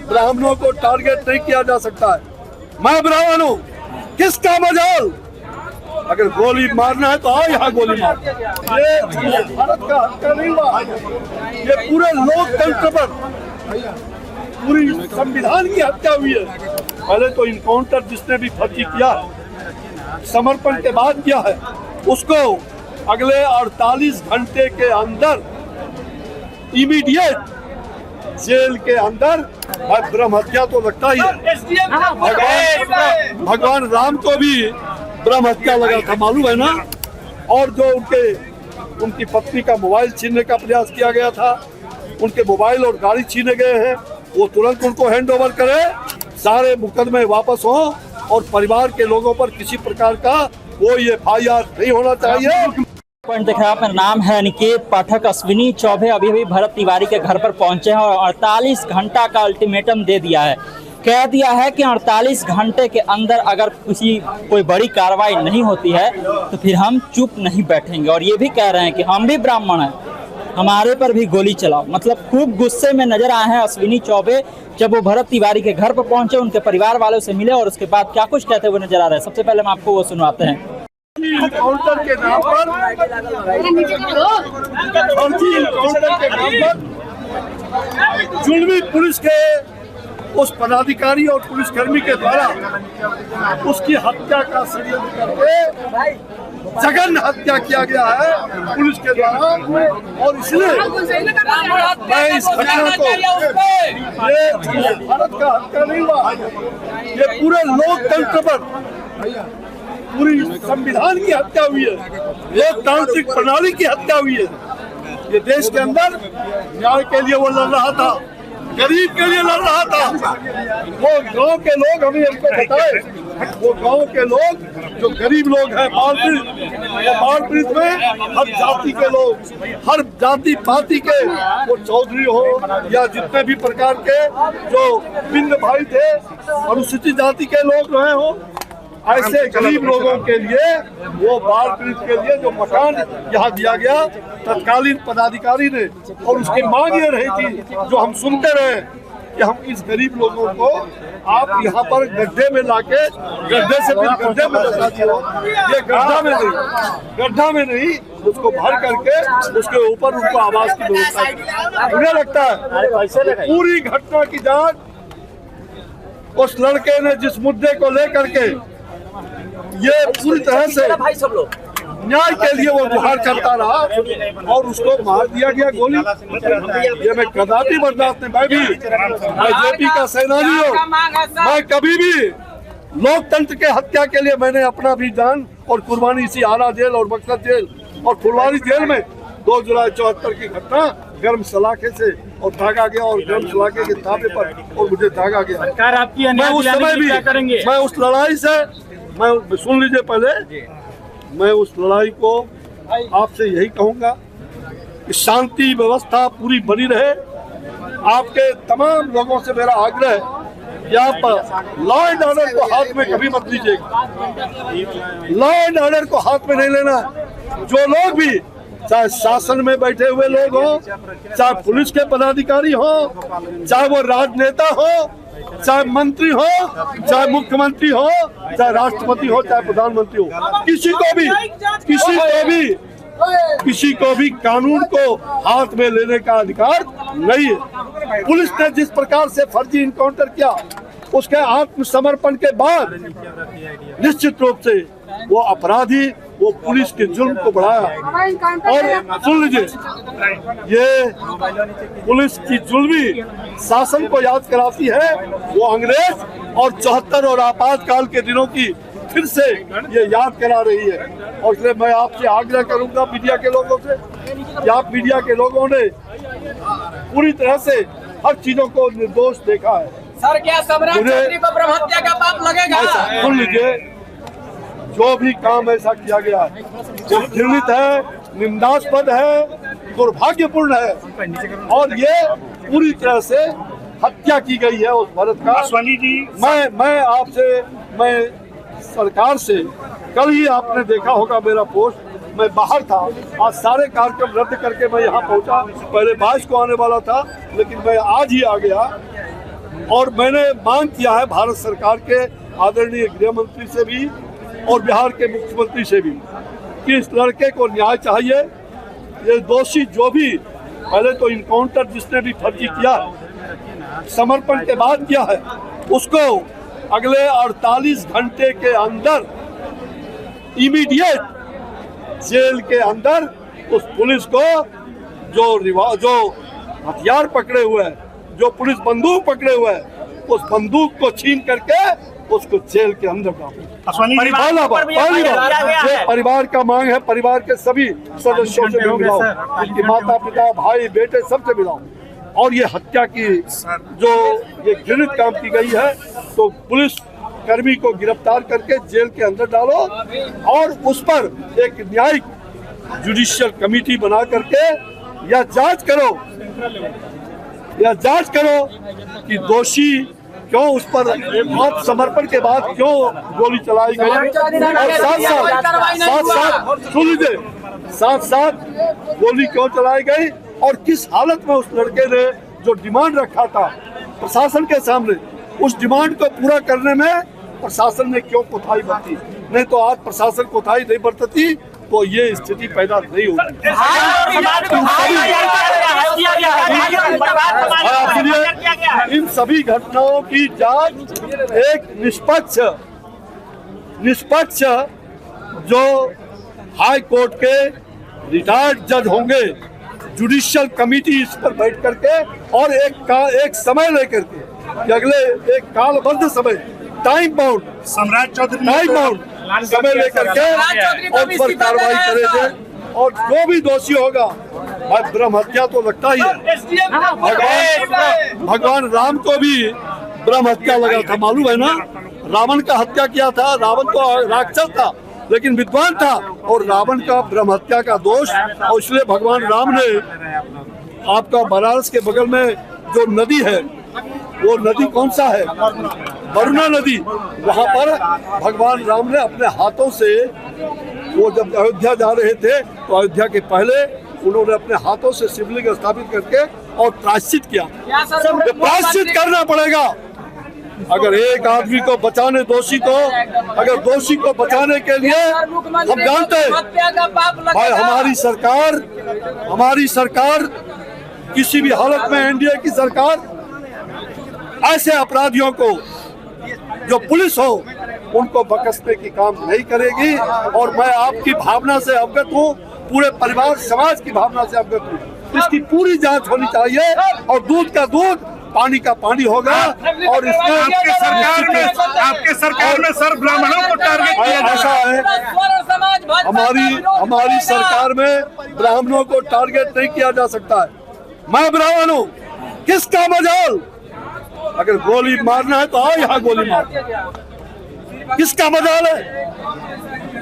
ब्राह्मणों को टारगेट नहीं किया जा सकता है। मैं ब्राह्मण हूँ, किसका मजाल? अगर गोली मारना है तो आओ यहाँ गोली मार। ये भारत का हत्या नहीं हुआ, ये पूरे लोकतंत्र पर, पूरी संविधान की हत्या हुई है। पहले तो इनकाउंटर जिसने भी फर्जी किया है, समर्पण के बाद किया है, उसको अगले 48 घंटे के अंदर इमीडिएट जेल के अंदर ब्रह्म हत्या तो लगता ही है। भगवान राम को भी ब्रह्म हत्या लगा था, मालूम है ना। और जो उनकी पत्नी का मोबाइल छीनने का प्रयास किया गया था, उनके मोबाइल और गाड़ी छीने गए हैं, वो तुरंत उनको हैंड ओवर करे, सारे मुकदमे वापस हो और परिवार के लोगों पर किसी प्रकार का कोई FIR नहीं होना चाहिए। पॉइंट देख रहे हैं, अपना नाम है अनिकेत पाठक। अश्विनी चौबे अभी भरत तिवारी के घर पर पहुंचे हैं और 48 घंटा का अल्टीमेटम दे दिया है। कह दिया है कि 48 घंटे के अंदर अगर कोई बड़ी कार्रवाई नहीं होती है तो फिर हम चुप नहीं बैठेंगे। और ये भी कह रहे हैं कि हम भी ब्राह्मण हैं, हमारे पर भी गोली चलाओ। मतलब खूब गुस्से में नजर आए हैं अश्विनी चौबे जब वो भरत तिवारी के घर पर पहुंचे, उनके परिवार वालों से मिले और उसके बाद क्या कुछ कहते हुए नजर आ रहे हैं। सबसे पहले हम आपको वो सुनवाते हैं। काउंटर के नाम पर, जुल्मी पुलिस के उस पदाधिकारी और पुलिसकर्मी के द्वारा उसकी हत्या का षड्यंत्र करके जघन्य हत्या किया गया है पुलिस के द्वारा। और इसलिए मैं इस घटना को, ये भारत का हत्या नहीं हुआ, ये पूरे लोकतंत्र पर, पूरी संविधान की हत्या हुई है, लोकतांत्रिक प्रणाली की हत्या हुई है। ये देश के अंदर न्याय के लिए वो लड़ रहा था, गरीब के लिए लड़ रहा था। वो गांव के लोग, हमें हमको बताए, वो गांव के लोग जो गरीब लोग हैं, बाढ़ पीड़ित में हर जाति के लोग, हर जाति पाति के, वो चौधरी हो या जितने भी प्रकार के जो बिंद भाई थे, अनुसूचित जाति के लोग रहे हो, ऐसे गरीब लोगों के लिए, वो बाढ़ पीड़ित के लिए जो मकान यहाँ दिया गया तत्कालीन पदाधिकारी ने, और उसकी मांग ये रही थी जो हम सुनते रहे कि हम इस गरीब लोगों को आप यहाँ पर गड्ढे में लाके, गड्ढे से फिर गड्ढे में लगा दिया। ये गड्ढा में नहीं, उसको भर करके उसके ऊपर उनको आवास की व्यवस्था। मुझे लगता है पूरी घटना की जांच उस लड़के ने जिस मुद्दे को लेकर के ये पूरी तरह से न्याय के लिए वो गुहार करता रहा और उसको मार दिया गया गोली। ये मैं कदापि बर्दाश्त नहीं। मैं भी जेपी का सेनानी हूँ, मैं कभी भी लोकतंत्र के हत्या के लिए मैंने अपना भी जान और कुर्बानी इसी आरा जेल और बक्सर जेल और फुलवारी जेल में 2 जुलाई 74 की घटना गर्म सलाखे से और दागा गया, और गर्म सलाखे के धापे पर और मुझे दागा गया। मैं उस समय भी, मैं उस लड़ाई से, मैं सुन लीजिए पहले, मैं उस लड़ाई को आपसे यही कहूंगा कि शांति व्यवस्था पूरी बनी रहे। आपके तमाम लोगों से मेरा आग्रह है कि आप लॉ एंड ऑर्डर को हाथ में कभी मत लीजिएगा। लॉ एंड ऑर्डर को हाथ में नहीं लेना। जो लोग भी, चाहे शासन में बैठे हुए लोग हो, चाहे पुलिस के पदाधिकारी हो, चाहे वो राजनेता हो, चाहे मंत्री हो, चाहे मुख्यमंत्री हो, चाहे राष्ट्रपति हो, चाहे प्रधानमंत्री हो, किसी को भी कानून को हाथ में लेने का अधिकार नहीं है। पुलिस ने जिस प्रकार से फर्जी इनकाउंटर किया, उसके आत्मसमर्पण के बाद निश्चित रूप से वो अपराधी, वो पुलिस के जुल्म को बढ़ाया। और सुन लीजिए, ये पुलिस की जुल्मी शासन को याद कराती है वो अंग्रेज और 74 और आपातकाल के दिनों की फिर से ये याद करा रही है। और इसलिए मैं आपसे आग्रह करूंगा मीडिया के लोगों से कि आप मीडिया के लोगों ने पूरी तरह से हर चीजों को निर्दोष देखा है। सर, क्या सम्राट चौधरी को ब्रह्म हत्या का पाप लगेगा? सुन लीजिए, जो भी काम ऐसा किया गया है वो घृणित है, निंदास्पद है, दुर्भाग्यपूर्ण है और ये पूरी तरह से हत्या की गई है उस भरत का। अश्विनी जी, मैं आपसे, मैं सरकार से, कल ही आपने देखा होगा मेरा पोस्ट, मैं बाहर था, आज सारे कार्यक्रम रद्द करके मैं यहाँ पहुँचा। पहले 22 को आने वाला था, लेकिन मैं आज ही आ गया। और मैंने मांग किया है भारत सरकार के आदरणीय गृह मंत्री से भी और बिहार के मुख्यमंत्री से भी कि इस लड़के को न्याय चाहिए। ये दोषी जो भी पहले तो इनकाउंटर जिसने भी फर्जी किया समर्पण के बाद किया है उसको अगले 48 घंटे के अंदर इमीडिएट जेल के अंदर उस पुलिस को जो हथियार पकड़े हुए हैं, जो पुलिस बंदूक पकड़े हुए हैं, उस बंदूक को छीन करके उसको जेल के अंदर डालो। परिवार का मांग है, परिवार के सभी सदस्यों से मिलाओ, उनकी माता पिता भाई बेटे सबसे मिलाओ। और ये हत्या की जो ये घृणित काम की गई है तो पुलिस कर्मी को गिरफ्तार करके जेल के अंदर डालो और उस पर एक न्यायिक जुडिशियल कमेटी बना करके या जांच करो कि दोषी क्यों उस पर आत्मसमर्पण के बाद क्यों गोली चलाई गई और साथ गोली क्यों चलाई गई और किस हालत में उस लड़के ने जो डिमांड रखा था प्रशासन के सामने उस डिमांड को पूरा करने में प्रशासन ने क्यों कोताही बरती। नहीं तो आज प्रशासन कोताही नहीं बरतती तो ये स्थिति पैदा नहीं होती। इन सभी घटनाओं की जांच एक निष्पक्ष जो हाई कोर्ट के रिटायर्ड जज होंगे, जुडिशियल कमेटी इस पर बैठ करके और एक समय लेकर के कि अगले एक कालबद्ध समय टाइम बाउंड समय लेकर के और पर कार्रवाई करेंगे और जो भी दोषी होगा। ब्रह्म हत्या तो लगता ही है, भगवान राम को भी ब्रह्म हत्या लगा था, मालूम है ना। रावण का हत्या किया था, रावण तो राक्षस था लेकिन विद्वान था और रावण का ब्रह्म हत्या का दोष। और इसलिए भगवान राम ने आपका बनारस के बगल में जो नदी है वो नदी कौन सा है, वरुणा नदी, वहाँ पर भगवान राम ने अपने हाथों से वो जब अयोध्या जा रहे थे तो अयोध्या के पहले उन्होंने अपने हाथों से शिवलिंग स्थापित करके और प्रायश्चित किया। प्रायश्चित करना पड़ेगा अगर एक आदमी को बचाने दोषी को, अगर दोषी को बचाने के लिए हम जानते हैं भाई हमारी सरकार किसी भी हालत में एनडीए की सरकार ऐसे अपराधियों को जो पुलिस हो उनको बख्शने की काम नहीं करेगी। और मैं आपकी भावना से अवगत हूँ, पूरे परिवार समाज की भावना से अवगत हूँ। इसकी पूरी जांच होनी चाहिए और दूध का दूध पानी का पानी होगा। और इसमें आपके सरकार में सर ब्राह्मणों को टारगेट किया ऐसा है, हमारी सरकार में ब्राह्मणों को टारगेट नहीं किया जा सकता है। मैं ब्राह्मण हूँ, किसका मजाल, अगर गोली मारना है तो आओ यहाँ गोली मार, किसका मजाल है।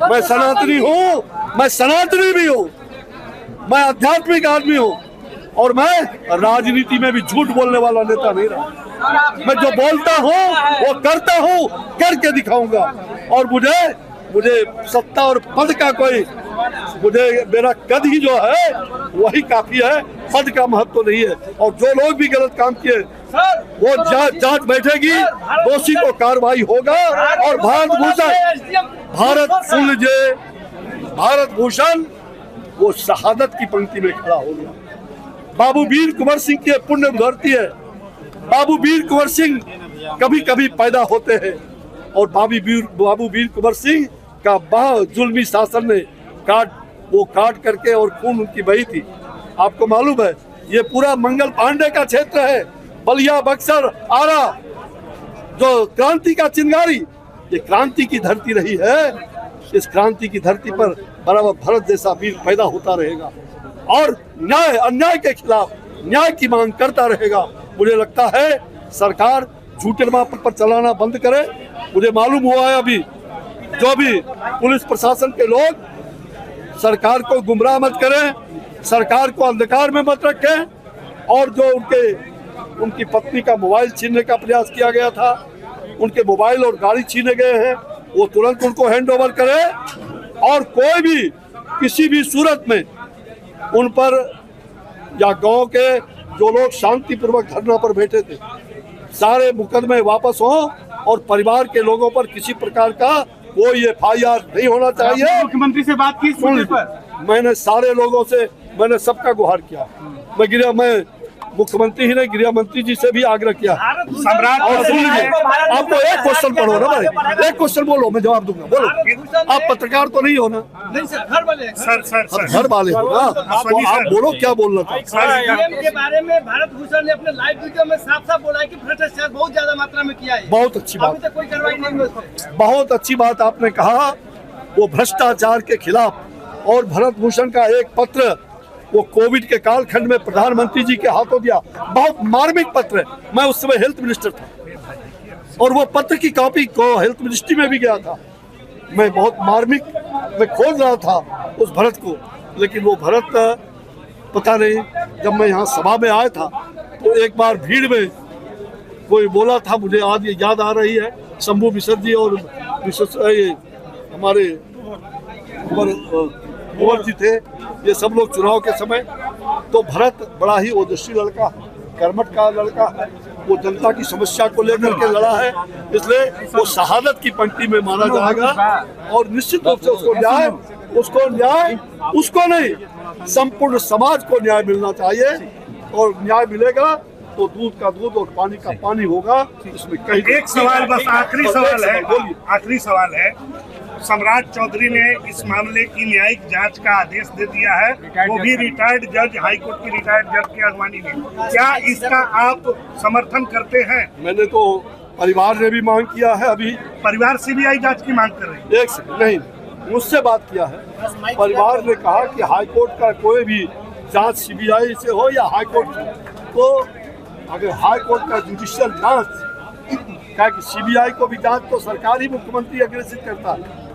मैं सनातनी हूँ, मैं सनातनी भी हूँ, मैं आध्यात्मिक आदमी हूँ और मैं राजनीति में भी झूठ बोलने वाला नेता नहीं रहा। मैं जो बोलता हूँ वो करता हूँ, करके दिखाऊंगा। और मुझे सत्ता और पद का कोई, मुझे मेरा कद ही जो है वही काफी है, पद का महत्व नहीं है। और जो लोग भी गलत काम किए वो जांच बैठेगी, दोषी को कार्रवाई होगा और भारत भूषण वो शहादत की पंक्ति में खड़ा हो गया। बाबू वीर कुंवर सिंह की पुण्य धरती है। बाबू वीर कुंवर सिंह कभी कभी पैदा होते हैं और बाबू वीर कुंवर सिंह का बाह जुल्मी शासन ने काट करके और खून उनकी बही थी। आपको मालूम है ये पूरा मंगल पांडे का क्षेत्र है, बलिया बक्सर आरा, जो क्रांति का चिंगारी, ये क्रांति की धरती रही है। इस क्रांति की धरती पर बराबर भरत जैसा वीर पैदा होता रहेगा और न्याय अन्याय के खिलाफ न्याय की मांग करता रहेगा। मुझे लगता है सरकार झूठे मापन पर चलाना बंद करे। मुझे मालूम हुआ है अभी जो भी पुलिस प्रशासन के लोग सरकार को गुमराह मत करें, सरकार को अंधकार में मत रखें। और जो उनकी पत्नी का मोबाइल छीनने का प्रयास किया गया था, उनके मोबाइल और गाड़ी छीने गए हैं, वो तुरंत उनको हैंड ओवर करें। और कोई भी किसी भी सूरत में उन पर या गांव के जो लोग शांतिपूर्वक धरना पर बैठे थे सारे मुकदमे वापस हों और परिवार के लोगों पर किसी प्रकार का कोई FIR नहीं होना चाहिए। मुख्यमंत्री से बात की इस मुद्दे पर? मैंने सारे लोगों से, मैंने सबका गुहार किया। मैं मुख्यमंत्री ही नहीं, गृह मंत्री जी से भी आग्रह किया। सम्राट और सुन लीजिए, आपको एक क्वेश्चन पढ़ो ना भाई, एक क्वेश्चन बोलो, मैं जवाब दूंगा। बोलो, आप पत्रकार तो नहीं हो ना? नहीं सर, घर वाले सर घर वाले हो ना? तो आप बोलो क्या बोलना था। सीएम के बारे में भारत भूषण ने अपने लाइव वीडियो में साफ साफ बोला है कि भ्रष्टाचार बहुत ज्यादा मात्रा में किया है। बहुत अच्छी बात, अभी तक कोई कार्रवाई नहीं हुई उस पर। बहुत अच्छी बात आपने कहा। वो भ्रष्टाचार के खिलाफ और भरत भूषण का एक पत्र वो कोविड के कालखंड में प्रधानमंत्री जी के हाथों दिया, बहुत मार्मिक पत्र है। मैं उस समय हेल्थ मिनिस्टर था और वो पत्र की कॉपी को हेल्थ मिनिस्ट्री में भी गया था। मैं बहुत मार्मिक मैं खोज रहा था उस भरत को, लेकिन वो भरत पता नहीं, जब मैं यहाँ सभा में आया था तो एक बार भीड़ में कोई बोला था, मुझे आज ये याद आ रही है, शंभू मिश्र जी और हमारे कुंवर जी थे, ये सब लोग चुनाव के समय। तो भरत बड़ा ही ओजस्वी लड़का, कर्मठ का लड़का है, वो जनता की समस्या को लेकर के लड़ा है, इसलिए वो शहादत की पंक्ति में माना जाएगा और निश्चित रूप से उसको नहीं, संपूर्ण समाज को न्याय मिलना चाहिए और न्याय मिलेगा तो दूध का दूध और पानी का पानी होगा। इसमें कहीं एक सवाल बस, आखिरी सवाल है, आखिरी सवाल है। सम्राट चौधरी ने इस मामले की न्यायिक जांच का आदेश दे दिया है, वो भी रिटायर्ड जज, हाईकोर्ट की रिटायर्ड जज की अगवानी में। क्या इसका आप समर्थन करते हैं? मैंने तो परिवार ने भी मांग किया है। अभी परिवार CBI जांच की मांग कर रहे हैं। एक सेकंड, नहीं, मुझसे बात किया है। परिवार ने कहा कि हाईकोर्ट का कोई भी जांच CBI से हो या हाईकोर्ट से, तो अगर हाईकोर्ट का जुडिशियल जांच, क्या कि CBI को भी जांच तो सरकार ही मुख्यमंत्री अग्रेसित करता है,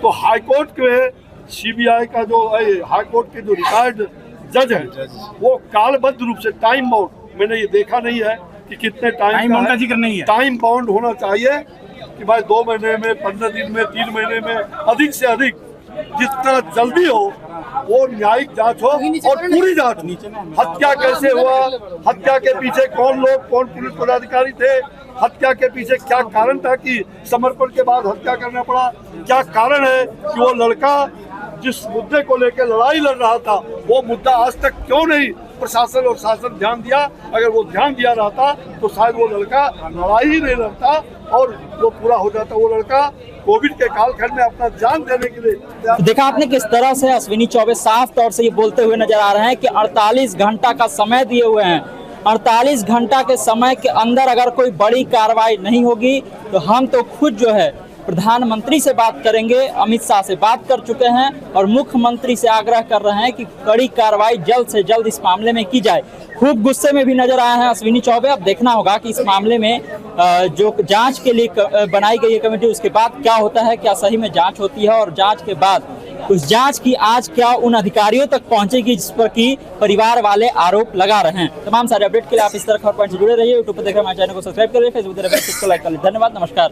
तो हाईकोर्ट के CBI का जो हाईकोर्ट के जो रिटायर्ड जज है वो कालबद्ध रूप से टाइम बाउंड, मैंने ये देखा नहीं है कि कितने टाइम का जिक्र नहीं है, टाइम बाउंड होना चाहिए कि भाई 2 महीने में, 15 दिन में, 3 महीने में, अधिक से अधिक जितना जल्दी हो वो न्यायिक जांच हो और पूरी जांच। हत्या कैसे हुआ, हत्या के पीछे कौन लोग, कौन पुलिस पदाधिकारी थे, हत्या के पीछे क्या कारण था कि समर्पण के बाद हत्या करना पड़ा, क्या कारण है कि वो लड़का जिस मुद्दे को लेकर लड़ाई लड़ रहा था वो मुद्दा आज तक क्यों नहीं प्रशासन और शासन ध्यान दिया। अगर वो ध्यान दिया रहता तो शायद वो लड़का लड़ाई ही नहीं लड़ता और वो पूरा हो जाता। वो लड़का कोविड के कालखंड में अपना जान देने के लिए। देखा आपने किस तरह से अश्विनी चौबे साफ तौर से ये बोलते हुए नजर आ रहे हैं कि 48 घंटा का समय दिए हुए हैं, 48 घंटा के समय के अंदर अगर कोई बड़ी कार्रवाई नहीं होगी तो हम तो खुद जो है प्रधानमंत्री से बात करेंगे, अमित शाह से बात कर चुके हैं और मुख्यमंत्री से आग्रह कर रहे हैं कि कड़ी कार्रवाई जल्द से जल्द इस मामले में की जाए। खूब गुस्से में भी नजर आए हैं अश्विनी चौबे। अब देखना होगा कि इस मामले में जो जांच के लिए बनाई गई है कमेटी, उसके बाद क्या होता है, क्या सही में जांच होती है और जांच के बाद उस जांच की आज क्या उन अधिकारियों तक पहुंचेगी जिस पर कि परिवार वाले आरोप लगा रहे हैं। तमाम सारे अपडेट के लिए आप इस तरह खबर पॉइंट से जुड़े रहिए। यूट्यूब पर देख रहे हमारे चैनल को सब्सक्राइब करिए, फेसबुक पर को लाइक कर लीजिए। धन्यवाद, नमस्कार।